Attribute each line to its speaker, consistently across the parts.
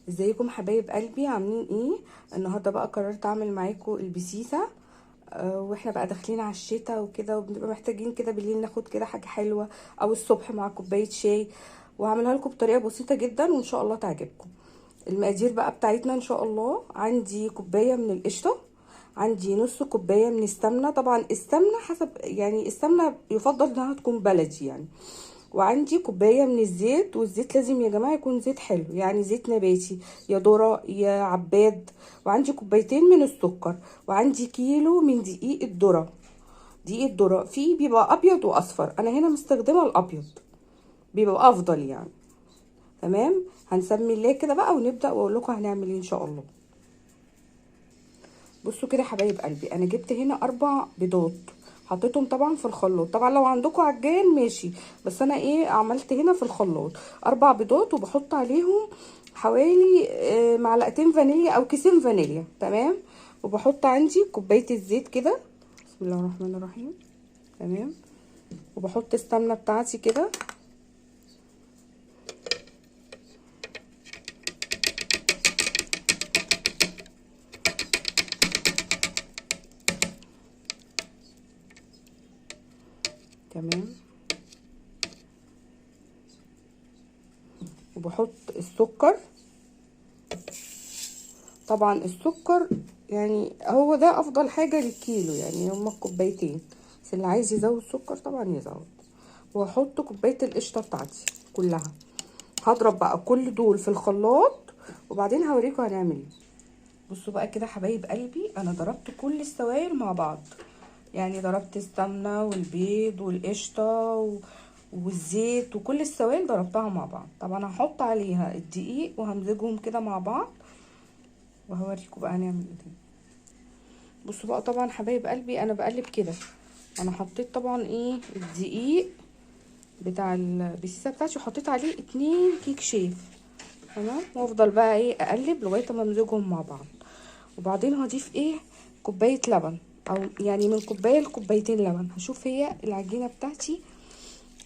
Speaker 1: ازيكم حبايب قلبي؟ عاملين ايه؟ النهارده بقى قررت اعمل معاكم البسيسه. واحنا بقى داخلين على الشتاء وكده، وبنبقى محتاجين كده بالليل ناخد كده حاجه حلوه، او الصبح مع كوبايه شاي. وهعملها لكم بطريقه بسيطه جدا وان شاء الله تعجبكم. المقادير بقى بتاعتنا ان شاء الله: عندي كوبايه من القشطه، عندي نص كوبايه من السمنه، طبعا السمنه حسب يعني السمنه يفضل انها تكون بلدي يعني. وعندي كوبايه من الزيت، والزيت لازم يا جماعه يكون زيت حلو، يعني زيت نباتي يا ذره يا عباد. وعندي كوبايتين من السكر، وعندي كيلو من دقيق الذره. دقيق الذره فيه بيبقى ابيض واصفر، انا هنا مستخدمه الابيض، بيبقى افضل يعني. تمام، هنسمي الله كده بقى ونبدا واقول لكم هنعمل ايه ان شاء الله. بصوا كده حبايب قلبي، انا جبت هنا 4 بيضات، حطيتهم طبعا في الخلاط. طبعا لو عندكم عجان ماشي، بس انا ايه عملت هنا في الخلاط 4 بيضات، وبحط عليهم حوالي معلقتين فانيليا او كيسين فانيليا. تمام، وبحط عندي كوبايه الزيت كده، بسم الله الرحمن الرحيم. تمام، وبحط السمنه بتاعتي كده. تمام، وبحط السكر. طبعا السكر يعني هو ده افضل حاجه للكيلو، يعني هما كوبايتين، بس اللي عايز يزود سكر طبعا يزود. واحط كوبايه القشطه بتاعتي كلها. هضرب بقى كل دول في الخلاط، وبعدين هوريكم هنعمل ايه. بصوا بقى كده حبايب قلبي، انا ضربت كل السوائل مع بعض، يعني ضربت السمنه والبيض والقشطه والزيت وكل السوائل ضربتها مع بعض. طبعا هحط عليها الدقيق وهمزجهم كده مع بعض، وهوريكم بقى هنعمل ايه. بصوا بقى طبعا حبايب قلبي انا بقلب كده. انا حطيت طبعا ايه الدقيق بتاع البسيسه بتاعتي، وحطيت عليه 2 كيك شيف. تمام، وافضل بقى ايه اقلب لغايه ما امزجهم مع بعض. وبعدين هضيف ايه كوبايه لبن، او يعني من كوبايه لكوبايتين لبن. هشوف هي العجينه بتاعتي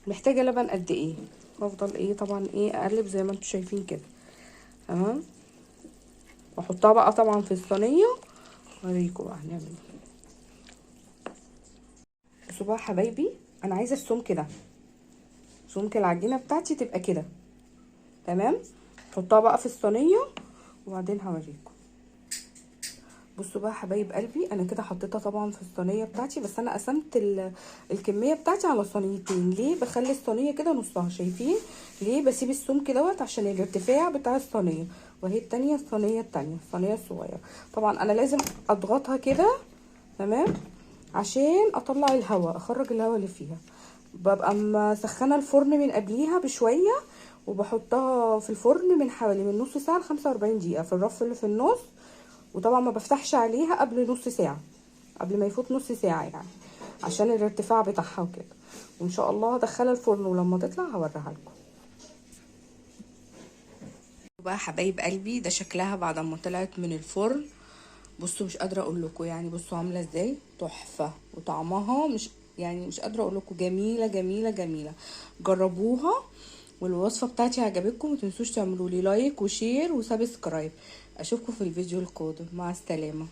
Speaker 1: محتاجه لبن قد ايه، وافضل ايه طبعا ايه اقلب زي ما انتم شايفين كده. تمام، واحطها بقى طبعا في الصينيه، اوريكم بقى هنعمل ايه. بصوا بقى حبايبي، انا عايزه السمك ده، سمك العجينه بتاعتي تبقى كده. تمام، حطها بقى في الصينيه وبعدين هوريكم. بصوا بقى حبايب قلبي، انا كده حطيتها طبعا في الصينيه بتاعتي، بس انا قسمت الكميه بتاعتي على صينيتين. ليه بخلي الصينيه كده نصها؟ شايفين ليه بسيب السمك دوت؟ عشان الارتفاع بتاع الصينيه. وهي التانية الصينيه التانية الصينيه الصغيره. طبعا انا لازم اضغطها كده. تمام، عشان اطلع الهواء، اخرج الهواء اللي فيها. ببقى مسخنه الفرن من قبليها بشويه، وبحطها في الفرن من حوالي من نص ساعه ل 45 دقيقه في الرف اللي في النص. وطبعا ما بفتحش عليها قبل نص ساعه، قبل ما يفوت نص ساعه يعني، عشان الارتفاع بتاعها وكده. وان شاء الله هدخلها الفرن، ولما تطلع هوريها لكم. بقى حبايب قلبي، ده شكلها بعد ما طلعت من الفرن. بصوا مش قادره اقول لكم، يعني بصوا عامله ازاي، تحفه. وطعمها مش قادره اقول لكم، جميله جميله جميله. جربوها، والوصفه بتاعتي عجبتكم متنسوش تعملوا لي لايك وشير وسبسكرايب. اشوفكم في الفيديو القادم، مع السلامه.